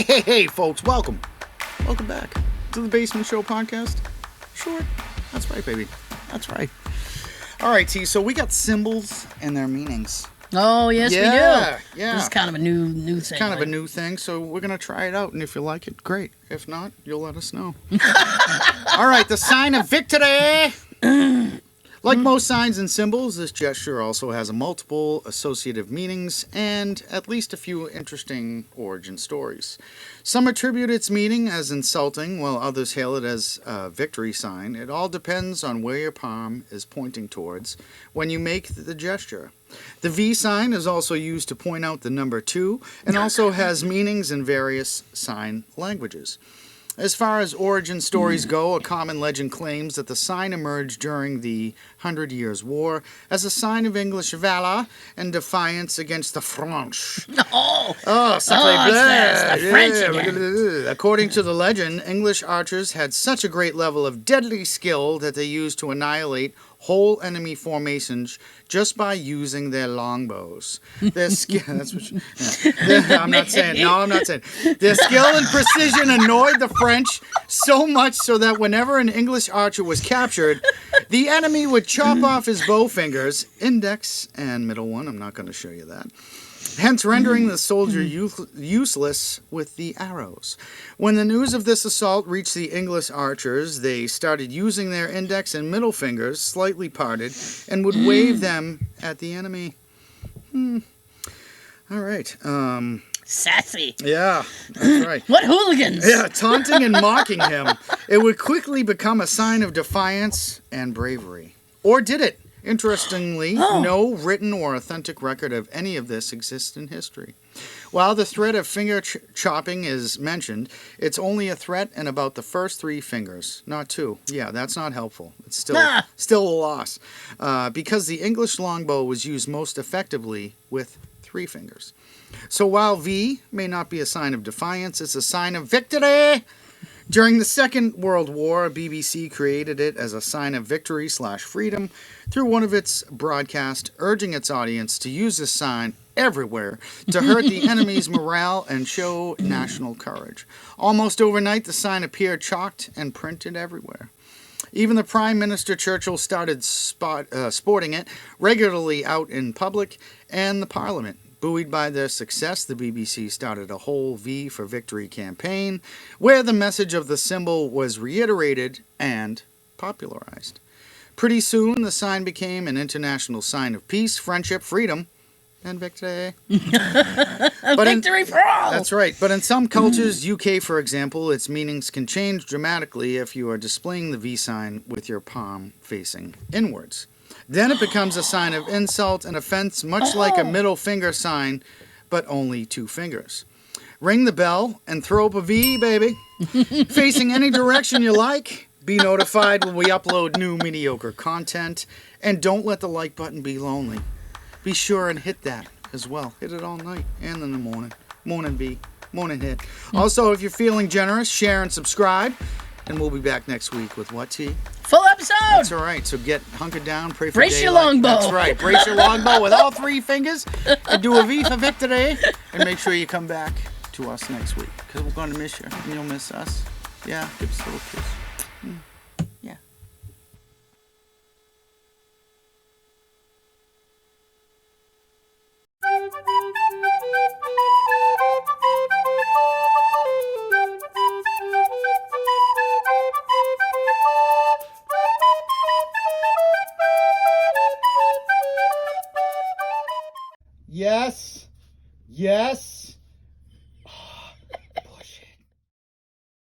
Hey, folks, welcome. Welcome back to the Basement Show podcast. Short. That's right, baby. That's right. All right, T, so we got symbols and their meanings. Oh, yes, we do. Yeah. This is kind of a new thing. Kind of a new thing, so we're going to try it out, and if you like it, great. If not, you'll let us know. All right, the sign of victory. Like most signs and symbols, this gesture also has multiple associative meanings and at least a few interesting origin stories. Some attribute its meaning as insulting, while others hail it as a victory sign. It all depends on where your palm is pointing towards when you make the gesture. The V sign is also used to point out the number 2 and also has meanings in various sign languages. As far as origin stories go, a common legend claims that the sign emerged during the 100 Years' War as a sign of English valor and defiance against the French. Sacre bleu! It's the French again. According to the legend, English archers had such a great level of deadly skill that they used to annihilate whole enemy formations just by using their longbows. Their skill, that's what I'm not saying. Their skill and precision annoyed the French so much so that whenever an English archer was captured, the enemy would chop off his bow fingers, index and middle one. I'm not going to show you that. Hence rendering the soldier useless with the arrows. When the news of this assault reached the English archers, they started using their index and middle fingers, slightly parted, and would wave them at the enemy. All right. Sassy. Yeah, that's right. What hooligans? Yeah, taunting and mocking him. It would quickly become a sign of defiance and bravery. Or did it? Interestingly, no written or authentic record of any of this exists in history. While the threat of finger chopping is mentioned, it's only a threat in about the first 3 fingers, not 2. Yeah, that's not helpful. It's still a loss. Because the English longbow was used most effectively with 3 fingers. So while V may not be a sign of defiance, it's a sign of victory. During the Second World War, BBC created it as a sign of victory/freedom through one of its broadcasts, urging its audience to use this sign everywhere to hurt the enemy's morale and show national courage. Almost overnight, the sign appeared chalked and printed everywhere. Even the Prime Minister Churchill started sporting it regularly out in public and the Parliament. Buoyed by their success, the BBC started a whole V for Victory campaign, where the message of the symbol was reiterated and popularized. Pretty soon, the sign became an international sign of peace, friendship, freedom, and victory. Victory for all! That's right. But in some cultures, UK for example, its meanings can change dramatically if you are displaying the V sign with your palm facing inwards. Then it becomes a sign of insult and offense, much like a middle finger sign, but only 2 fingers. Ring the bell and throw up a V, baby. Facing any direction you like. Be notified when we upload new mediocre content. And don't let the like button be lonely. Be sure and hit that as well. Hit it all night and in the morning. Morning B. Morning hit. Also, if you're feeling generous, share and subscribe. And we'll be back next week with what, T? Full episode! That's all right. So get hunkered down, pray for Brace daylight. your longbow. That's right. Brace your longbow with all 3 fingers and do a V for victory. And make sure you come back to us next week because we're going to miss you and you'll miss us. Yeah, give us a little kiss. Yeah. Yes.